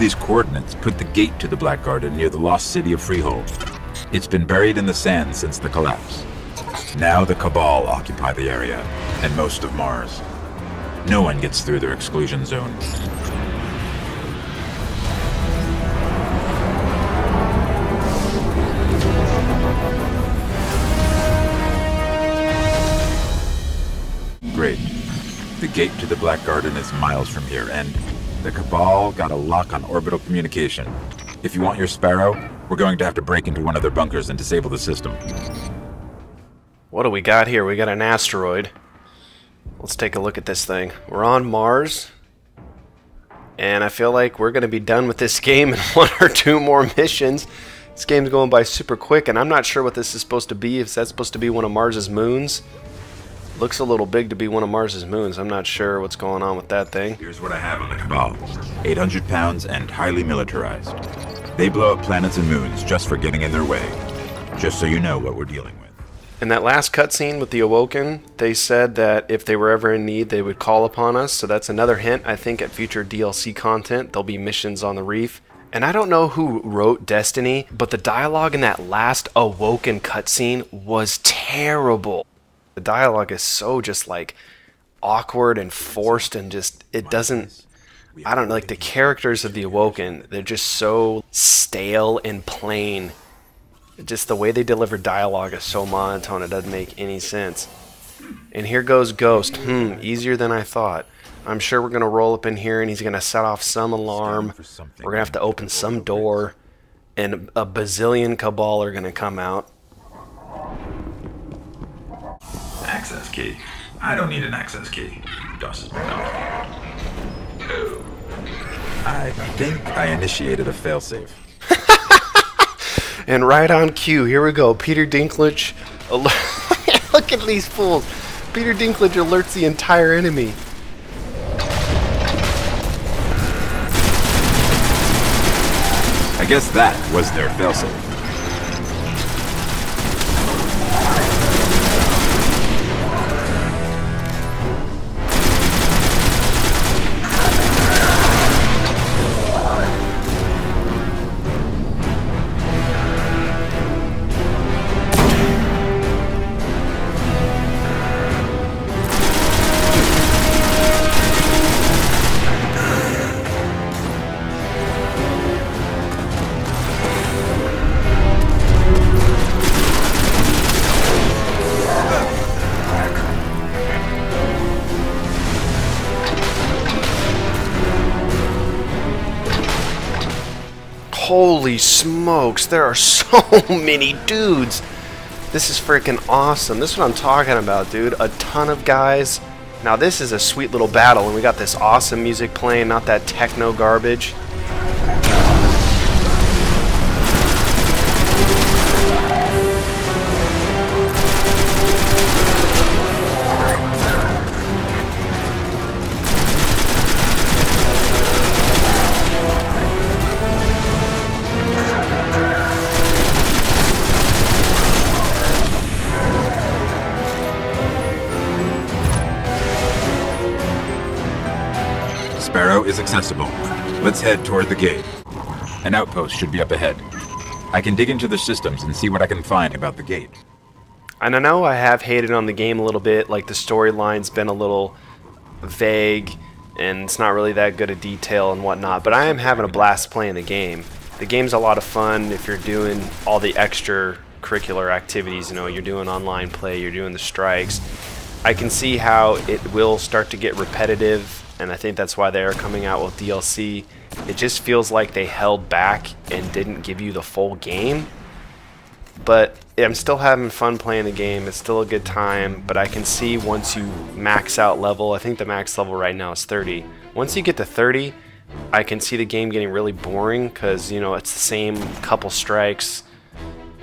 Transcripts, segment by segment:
These coordinates put the gate to the Black Garden near the lost city of Freehold. It's been buried in the sand since the collapse. Now the Cabal occupy the area, and most of Mars. No one gets through their exclusion zone. Great. The gate to the Black Garden is miles from here, and the Cabal got a lock on orbital communication. If you want your Sparrow, we're going to have to break into one of their bunkers and disable the system. What do we got here? We got an asteroid. Let's take a look at this thing. We're on Mars, and I feel like we're going to be done with this game in 1 or 2 more missions. This game's going by super quick, and I'm not sure what this is supposed to be. If that's supposed to be one of Mars's moons. Looks a little big to be one of Mars's moons. I'm not sure what's going on with that thing. Here's what I have on the Cabal. 800 pounds and highly militarized. They blow up planets and moons just for getting in their way. Just so you know what we're dealing with. In that last cutscene with the Awoken, they said that if they were ever in need, they would call upon us. So that's another hint, I think, at future DLC content. There'll be missions on the reef. And I don't know who wrote Destiny, but the dialogue in that last Awoken cutscene was terrible. The dialogue is so just like awkward and forced and just, it doesn't, I don't know, like the characters of the Awoken, they're just so stale and plain. Just the way they deliver dialogue is so monotone, it doesn't make any sense. And here goes Ghost. Easier than I thought. I'm sure we're going to roll up in here and he's going to set off some alarm. We're going to have to open some door and a bazillion Cabal are going to come out. Access key. I don't need an access key. DOS has been done. I think I initiated a failsafe. And right on cue, here we go. Peter Dinklage. Look at these fools. Peter Dinklage alerts the entire enemy. I guess that was their failsafe. Holy smokes, there are so many dudes. This is freaking awesome. This is what I'm talking about, dude. A ton of guys. Now this is a sweet little battle, and we got this awesome music playing, not that techno garbage. Sparrow is accessible. Let's head toward the gate. An outpost should be up ahead. I can dig into the systems and see what I can find about the gate. And I know I have hated on the game a little bit, like the storyline's been a little vague, and it's not really that good a detail and whatnot, but I am having a blast playing the game. The game's a lot of fun if you're doing all the extracurricular activities, you know, you're doing online play, you're doing the strikes. I can see how it will start to get repetitive, and I think that's why they are coming out with DLC. It just feels like they held back and didn't give you the full game. But I'm still having fun playing the game. It's still a good time, but I can see once you max out level, I think the max level right now is 30. Once you get to 30, I can see the game getting really boring because, you know, it's the same couple strikes.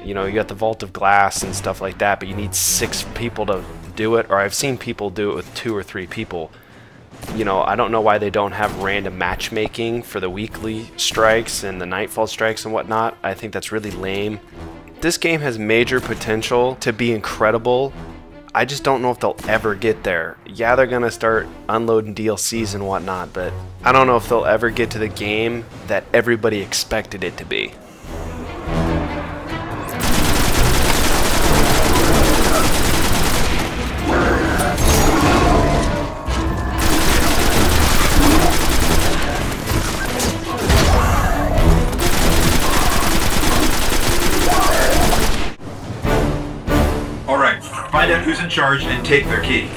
You know, you got the Vault of Glass and stuff like that, but you need 6 people to do it, or I've seen people do it with 2 or 3 people. You know, I don't know why they don't have random matchmaking for the weekly strikes and the nightfall strikes and whatnot. I think that's really lame. This game has major potential to be incredible, I just don't know if they'll ever get there. Yeah, they're gonna start unloading DLCs and whatnot, but I don't know if they'll ever get to the game that everybody expected it to be. Alright, find out who's in charge and take their key.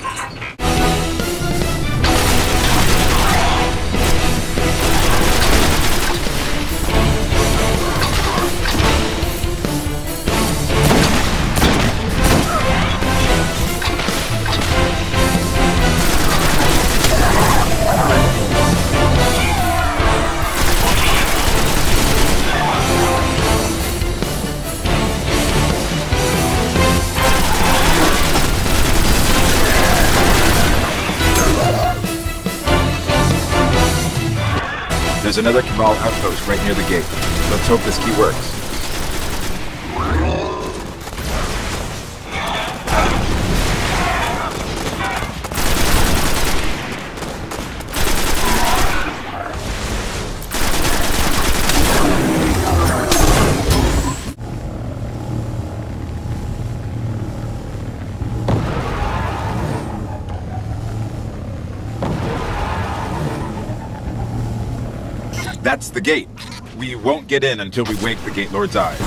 There's another Cabal outpost right near the gate. Let's hope this key works. That's the gate. We won't get in until we wake the Gate Lord's eye.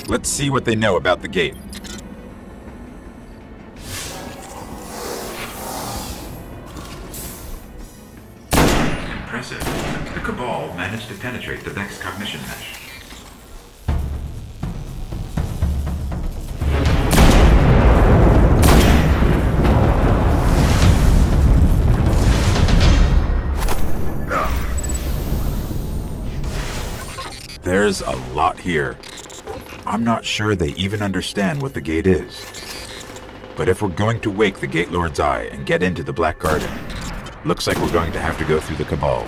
Let's see what they know about the gate. Impressive. The Cabal managed to penetrate the Vex cognition mesh. There's a lot here. I'm not sure they even understand what the gate is. But if we're going to wake the Gate Lord's eye and get into the Black Garden, looks like we're going to have to go through the Cabal.